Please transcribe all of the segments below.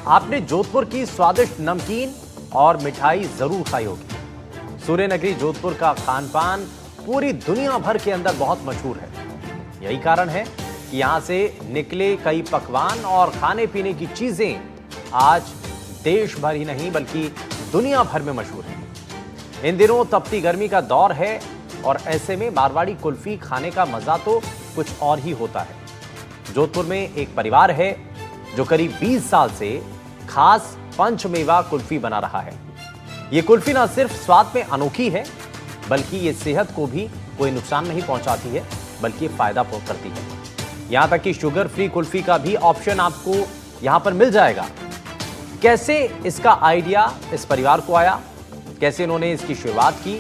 आपने जोधपुर की स्वादिष्ट नमकीन और मिठाई जरूर खाई होगी। सूर्यनगरी जोधपुर का खान पान पूरी दुनिया भर के अंदर बहुत मशहूर है। यही कारण है कि यहां से निकले कई पकवान और खाने पीने की चीजें आज देश भर ही नहीं बल्कि दुनिया भर में मशहूर है। इन दिनों तपती गर्मी का दौर है और ऐसे में मारवाड़ी कुल्फी खाने का मजा तो कुछ और ही होता है। जोधपुर में एक परिवार है जो करीब 20 साल से खास पंचमेवा कुल्फी बना रहा है। यह कुल्फी ना सिर्फ स्वाद में अनोखी है बल्कि ये सेहत को भी कोई नुकसान नहीं पहुंचाती है बल्कि फायदा करती है। यहां तक कि शुगर फ्री कुल्फी का भी ऑप्शन आपको यहां पर मिल जाएगा। कैसे इसका आइडिया इस परिवार को आया, कैसे इन्होंने इसकी शुरुआत की,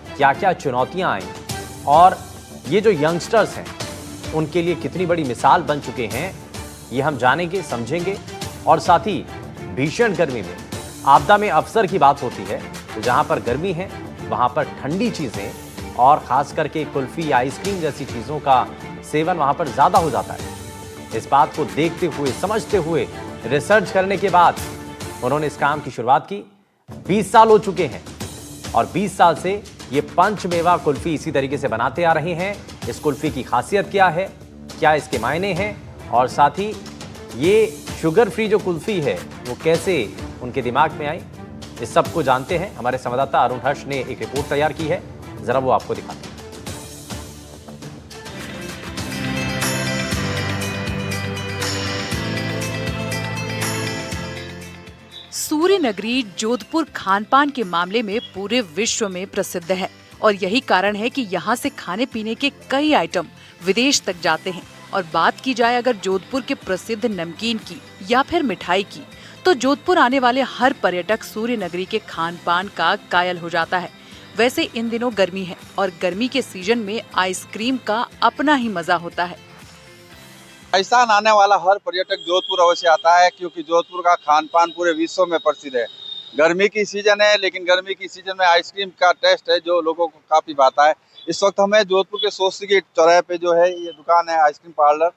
क्या क्या चुनौतियां आई और ये जो यंगस्टर्स हैं उनके लिए कितनी बड़ी मिसाल बन चुके हैं, ये हम जानेंगे, समझेंगे। और साथ ही भीषण गर्मी में आपदा में अवसर की बात होती है, तो जहां पर गर्मी है वहां पर ठंडी चीजें और खास करके कुल्फी या आइसक्रीम जैसी चीजों का सेवन वहां पर ज्यादा हो जाता है। इस बात को देखते हुए, समझते हुए, रिसर्च करने के बाद उन्होंने इस काम की शुरुआत की। 20 साल हो चुके हैं और 20 साल से ये पंचमेवा कुल्फी इसी तरीके से बनाते आ रहे हैं। इस कुल्फी की खासियत क्या है, क्या इसके मायने हैं और साथ ही ये शुगर फ्री जो कुल्फी है वो कैसे उनके दिमाग में आई, इस सब को जानते हैं। हमारे संवाददाता अरुण हर्ष ने एक रिपोर्ट तैयार की है, जरा वो आपको दिखाते हैं। सूर्यनगरी जोधपुर खान-पान के मामले में पूरे विश्व में प्रसिद्ध है और यही कारण है कि यहाँ से खाने पीने के कई आइटम विदेश तक जाते हैं। और बात की जाए अगर जोधपुर के प्रसिद्ध नमकीन की या फिर मिठाई की, तो जोधपुर आने वाले हर पर्यटक सूर्यनगरी के खान पान का कायल हो जाता है। वैसे इन दिनों गर्मी है और गर्मी के सीजन में आइसक्रीम का अपना ही मजा होता है। राजस्थान आने वाला हर पर्यटक जोधपुर अवश्य आता है क्योंकि जोधपुर का खान पान पूरे विश्व में प्रसिद्ध है। गर्मी की सीजन है लेकिन गर्मी की सीजन में आइसक्रीम का टेस्ट है जो लोगों को काफी भाता है। इस वक्त हमें जोधपुर के सोस्ती गेट चौराहे पे जो है ये दुकान है आइसक्रीम पार्लर।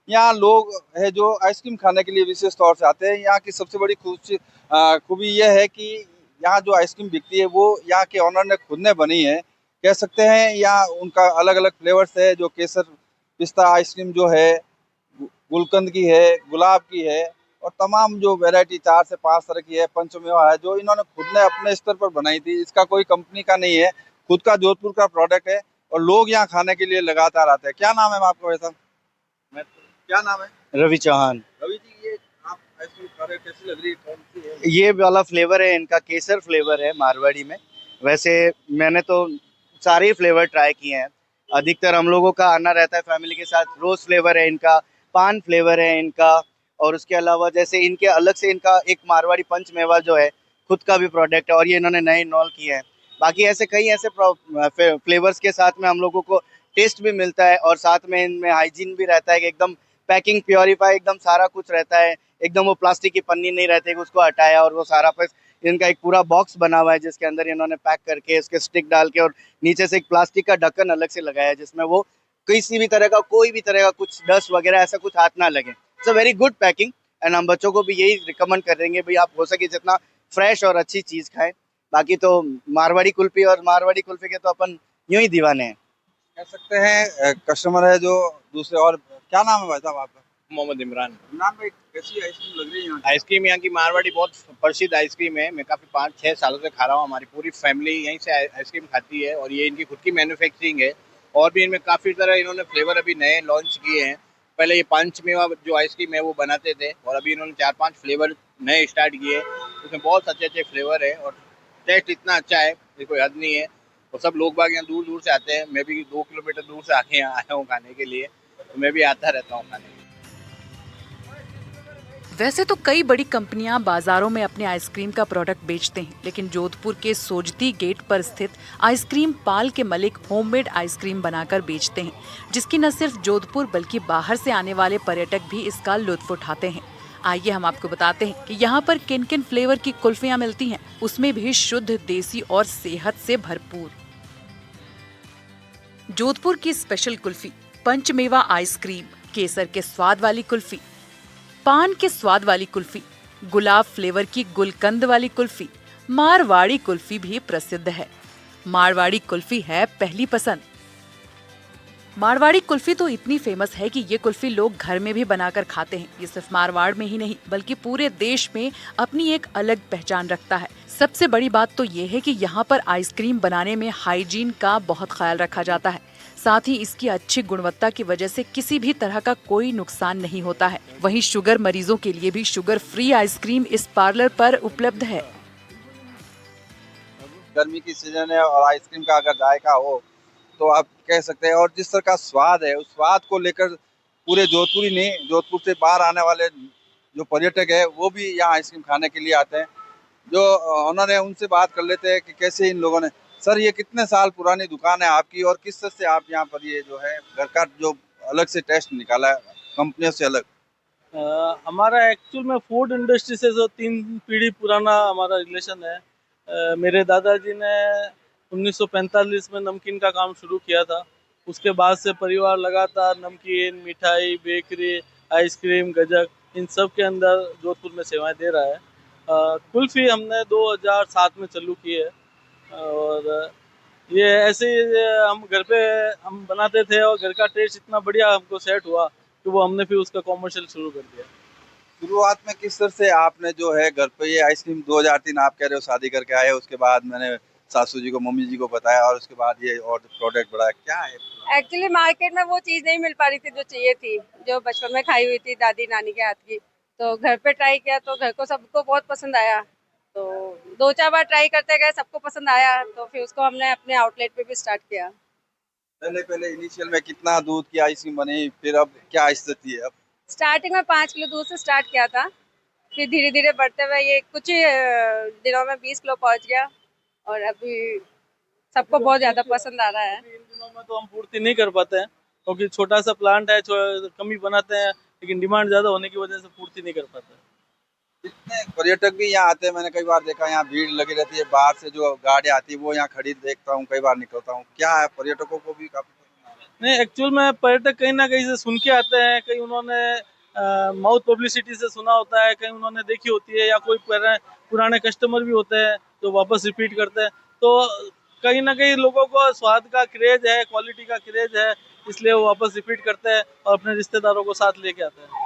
यहाँ लोग है जो आइसक्रीम खाने के लिए विशेष तौर से आते हैं। यहाँ की सबसे बड़ी खूबी यह है कि यहाँ जो आइसक्रीम बिकती है वो यहाँ के ऑनर ने खुद ने बनी है, कह सकते हैं। यहाँ उनका अलग अलग फ्लेवर्स है, जो केसर पिस्ता आइसक्रीम जो है, गुलकंद की है, गुलाब की है और तमाम जो वैरायटी 4 से 5 तरह की है, पंचमेवा है, जो इन्होंने खुद ने अपने स्तर पर बनाई थी। इसका कोई कंपनी का नहीं है, खुद का जोधपुर का प्रोडक्ट है और लोग यहाँ खाने के लिए लगातार आते हैं। क्या नाम है आपका वैसा? क्या नाम है? रवि चौहान। रवि जी, ये आप आइसक्रीम खा रहे हो, कैसी लग रही है, कौन सी है? ये वाला फ्लेवर है इनका, केसर फ्लेवर है मारवाड़ी में। वैसे मैंने तो सारे फ्लेवर ट्राई किए हैं। अधिकतर हम लोगों का आना रहता है फैमिली के साथ। रोज फ्लेवर है इनका, पान फ्लेवर है इनका और उसके अलावा जैसे इनके अलग से इनका एक मारवाड़ी पंचमेवा जो है खुद का भी प्रोडक्ट है और ये इन्होंने नए इन्वॉल्व किए हैं। बाकी ऐसे कई ऐसे फ्लेवर्स के साथ में हम लोगों को टेस्ट भी मिलता है और साथ में इनमें हाइजीन भी रहता है कि एकदम पैकिंग प्योरीफाई, एकदम सारा कुछ रहता है। एकदम वो प्लास्टिक की पन्नी नहीं रहती है, उसको हटाया और वो सारा इनका एक पूरा बॉक्स बना हुआ है जिसके अंदर इन्होंने पैक करके इसके स्टिक डाल के और नीचे से एक प्लास्टिक का ढक्कन अलग से लगाया है जिसमें वो किसी भी तरह का कोई भी तरह का कुछ डस्ट वगैरह ऐसा कुछ हाथ ना लगे। It's a very good packing and हम बच्चों को भी यही रिकमेंड करेंगे भाई आप हो सके जितना फ्रेश और अच्छी चीज़ खाएं। बाकी तो मारवाड़ी कुल्फी के तो अपन यूं ही दीवाने हैं, कह सकते हैं। कस्टमर है जो दूसरे। और क्या नाम है भाई साहब आपका? मोहम्मद इमरान। इमरान भाई, कैसी आइसक्रीम लग रही है? आइसक्रीम यहाँ की मारवाड़ी बहुत प्रसिद्ध आइसक्रीम है। मैं काफ़ी 5-6 सालों से खा रहा हूँ। हमारी पूरी फैमिली यहीं से आइसक्रीम खाती है और ये इनकी खुद की मैन्युफैक्चरिंग है। और भी इनमें काफ़ी तरह इन्होंने फ्लेवर अभी नए लॉन्च किए हैं। पहले ये पंचमेवा जो आइसक्रीम है वो बनाते थे और अभी इन्होंने 4-5 फ्लेवर नए स्टार्ट किए। उसमें बहुत अच्छे फ्लेवर है और टेस्ट इतना अच्छा है कि कोई हद नहीं है। और सब लोग बाग यहाँ दूर दूर से आते हैं। मैं भी 2 किलोमीटर दूर से आके यहाँ आया हूँ खाने के लिए, तो मैं भी आता रहता हूँ खाने के लिए। वैसे तो कई बड़ी कंपनियां बाजारों में अपने आइसक्रीम का प्रोडक्ट बेचते हैं, लेकिन जोधपुर के सोजती गेट पर स्थित आइसक्रीम पाल के मलिक होममेड आइसक्रीम बनाकर बेचते हैं, जिसकी न सिर्फ जोधपुर बल्कि बाहर से आने वाले पर्यटक भी इसका लुत्फ उठाते हैं। आइए हम आपको बताते हैं कि यहाँ पर किन किन फ्लेवर की कुल्फियाँ मिलती हैं, उसमें भी शुद्ध देसी और सेहत से भरपूर। जोधपुर की स्पेशल कुल्फी, पंचमेवा आइसक्रीम, केसर के स्वाद वाली कुल्फी, पान के स्वाद वाली कुल्फी, गुलाब फ्लेवर की गुलकंद वाली कुल्फी, मारवाड़ी कुल्फी भी प्रसिद्ध है। मारवाड़ी कुल्फी है पहली पसंद। मारवाड़ी कुल्फी तो इतनी फेमस है कि ये कुल्फी लोग घर में भी बनाकर खाते हैं। ये सिर्फ मारवाड़ में ही नहीं बल्कि पूरे देश में अपनी एक अलग पहचान रखता है। सबसे बड़ी बात तो ये है कि यहाँ पर आइसक्रीम बनाने में हाइजीन का बहुत ख्याल रखा जाता है। साथ ही इसकी अच्छी गुणवत्ता की वजह से किसी भी तरह का कोई नुकसान नहीं होता है। वहीं शुगर मरीजों के लिए भी शुगर फ्री आइसक्रीम इस पार्लर पर उपलब्ध है। गर्मी की सीजन है और आइसक्रीम का अगर जायका हो तो आप कह सकते हैं, और जिस तरह का स्वाद है उस स्वाद को लेकर पूरे जोधपुरी ने, जोधपुर से बाहर आने वाले जो पर्यटक है वो भी यहाँ आइसक्रीम खाने के लिए आते हैं। जो उन्होंने उनसे बात कर लेते हैं कि कैसे इन लोगों ने, सर ये कितने साल पुरानी दुकान है आपकी और किस तरह से आप यहाँ पर ये जो है घर का जो अलग से टेस्ट निकाला है कंपनियों से अलग? हमारा एक्चुअल में फूड इंडस्ट्री से जो 3 पीढ़ी पुराना हमारा रिलेशन है। मेरे दादाजी ने 1945 में नमकीन का काम शुरू किया था। उसके बाद से परिवार लगातार नमकीन, मिठाई, बेकरी, आइसक्रीम, गजक इन सब के अंदर जोधपुर में सेवाएं दे रहा है। कुल्फ़ी हमने 2007 में चालू की है और ये ऐसे ही हम घर पे हम बनाते थे और घर का टेस्ट इतना बढ़िया हमको सेट हुआ कि वो हमने फिर उसका कॉमर्शियल शुरू कर दिया। शुरुआत में किस तरह से आपने जो है घर पे ये आइसक्रीम 2003 आप कह रहे हो शादी करके आए, उसके बाद मैंने सासू जी को, मम्मी जी को बताया और उसके बाद ये और प्रोडक्ट बढ़ाया, क्या है? एक्चुअली मार्केट में वो चीज़ नहीं मिल पा रही थी जो चाहिए थी, जो बचपन में खाई हुई थी दादी नानी के हाथ की। तो घर पे ट्राई किया तो घर को सबको बहुत पसंद आया। तो 2-4 बार ट्राई करते गए, सबको पसंद आया तो फिर उसको हमने अपने आउटलेट पे भी स्टार्ट किया। पहले पहले इनिशियल में कितना दूध की आइसक्रीम बनी, फिर अब क्या स्थिति है अब? स्टार्टिंग में 5 किलो दूध से स्टार्ट किया था, फिर धीरे धीरे बढ़ते हुए ये कुछ ही दिनों में 20 किलो पहुँच गया और अभी सबको बहुत ज़्यादा पसंद आ रहा है। इन दिनों में तो हम पूर्ति नहीं कर पाते हैं क्योंकि छोटा सा प्लांट है, कम ही बनाते हैं, लेकिन डिमांड ज़्यादा होने की वजह से पूर्ति नहीं कर पाते। इतने पर्यटक भी यहाँ आते हैं, मैंने कई बार देखा यहाँ भीड़ लगी रहती है, बाहर से जो गाड़ी आती है वो यहाँ खड़ी देखता हूँ, कई बार निकलता हूँ, क्या है पर्यटकों को भी काफी पसंद आ रहा है? नहीं, एक्चुअल में पर्यटक कहीं ना कहीं से सुन के आते हैं, कहीं उन्होंने माउथ पब्लिसिटी से सुना होता है, कहीं उन्होंने देखी होती है, या कोई पुराने कस्टमर भी होते हैं जो वापस रिपीट करते हैं। तो कहीं ना कहीं लोगों को स्वाद का क्रेज है, क्वालिटी का क्रेज है, इसलिए वो वापस रिपीट करते हैं और अपने रिश्तेदारों को साथ लेके आते हैं।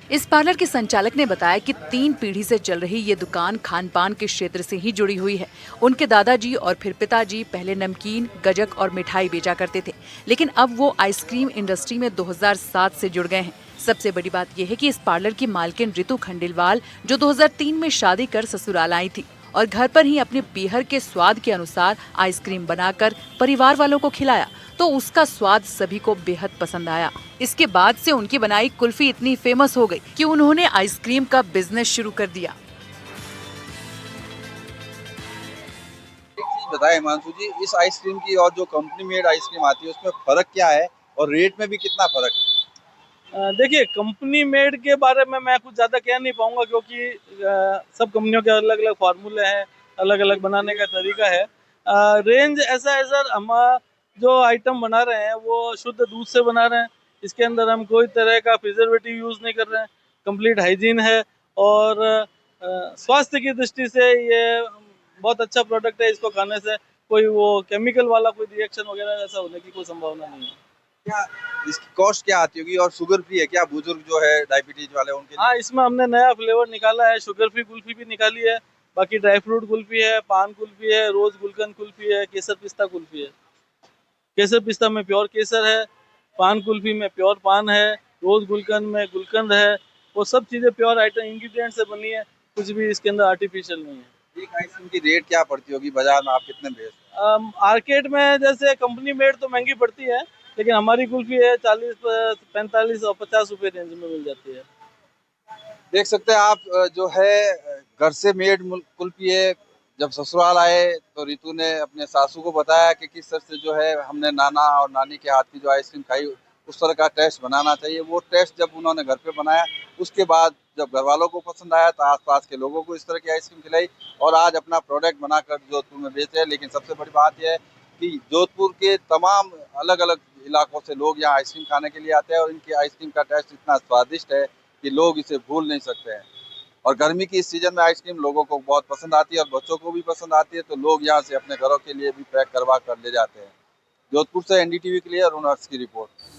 इस पार्लर के संचालक ने बताया कि 3 पीढ़ी से चल रही ये दुकान खान पान के क्षेत्र से ही जुड़ी हुई है। उनके दादाजी और फिर पिताजी पहले नमकीन, गजक और मिठाई बेचा करते थे, लेकिन अब वो आइसक्रीम इंडस्ट्री में 2007 से जुड़ गए हैं। सबसे बड़ी बात यह है कि इस पार्लर की मालकिन रितु खंडेलवाल, जो 2003 में शादी कर ससुराल आई थी और घर पर ही अपने पीहर के स्वाद के अनुसार आइसक्रीम बनाकर परिवार वालों को खिलाया, तो उसका स्वाद सभी को बेहद पसंद आया। इसके बाद से उनकी बनाई कुल्फी इतनी फेमस हो गई कि उन्होंने आइसक्रीम का बिजनेस शुरू कर दिया। एक चीज बताएं हिमांशु जी, इस आइसक्रीम की और जो कंपनी मेड आइसक्रीम आती है उसमें फर्क क्या है और रेट में भी कितना फर्क है? देखिए, कंपनी मेड के बारे में मैं कुछ ज़्यादा कह नहीं पाऊंगा क्योंकि सब कंपनियों के अलग अलग फार्मूले हैं, अलग अलग बनाने का तरीका है। रेंज ऐसा है सर, हम जो आइटम बना रहे हैं वो शुद्ध दूध से बना रहे हैं। इसके अंदर हम कोई तरह का प्रिजर्वेटिव यूज़ नहीं कर रहे हैं, कंप्लीट हाइजीन है और स्वास्थ्य की दृष्टि से ये बहुत अच्छा प्रोडक्ट है। इसको खाने से कोई वो केमिकल वाला कोई रिएक्शन वगैरह ऐसा होने की कोई संभावना नहीं है। क्या इसकी कॉस्ट क्या आती होगी और शुगर फ्री है क्या? बुजुर्ग जो है डायबिटीज वाले उनके लिए? हाँ, इसमें हमने नया फ्लेवर निकाला है, शुगर फ्री कुल्फी भी निकाली है, बाकी ड्राई फ्रूट कुल्फी है, पान कुल्फी है, रोज गुलकंद कुल्फी है, केसर पिस्ता कुल्फी है। केसर पिस्ता में प्योर केसर है, पान कुल्फी में प्योर पान है, रोज गुलकंद में गुलकंद है। वो सब चीज़ें प्योर आइटम इंग्रेडिएंट से बनी है, कुछ भी इसके अंदर आर्टिफिशियल नहीं है। एक आइसक्रीम की रेट क्या पड़ती होगी बाजार में, आप कितने बेचते हैं? मार्केट में जैसे कंपनी मेड तो महंगी पड़ती है, लेकिन हमारी कुल्फी है 40, 45 और 50 रुपये रेंज में मिल जाती है। देख सकते हैं आप, जो है घर से मेड कुल्फी है। जब ससुराल आए तो रितु ने अपने सासू को बताया कि किस तरह से जो है हमने नाना और नानी के हाथ की जो आइसक्रीम खाई उस तरह का टेस्ट बनाना चाहिए। वो टेस्ट जब उन्होंने घर पे बनाया, उसके बाद जब घर वालों को पसंद आया तो आसपास के लोगों को इस तरह की आइसक्रीम खिलाई और आज अपना प्रोडक्ट बनाकर जोधपुर में बेचे हैं। लेकिन सबसे बड़ी बात यह है कि जोधपुर के तमाम अलग अलग इलाकों से लोग यहाँ आइसक्रीम खाने के लिए आते हैं और इनकी आइसक्रीम का टेस्ट इतना स्वादिष्ट है कि लोग इसे भूल नहीं सकते हैं। और गर्मी की इस सीजन में आइसक्रीम लोगों को बहुत पसंद आती है और बच्चों को भी पसंद आती है, तो लोग यहाँ से अपने घरों के लिए भी पैक करवा कर ले जाते हैं। जोधपुर से एनडीटीवी के लिए अरुण हर्ष की रिपोर्ट।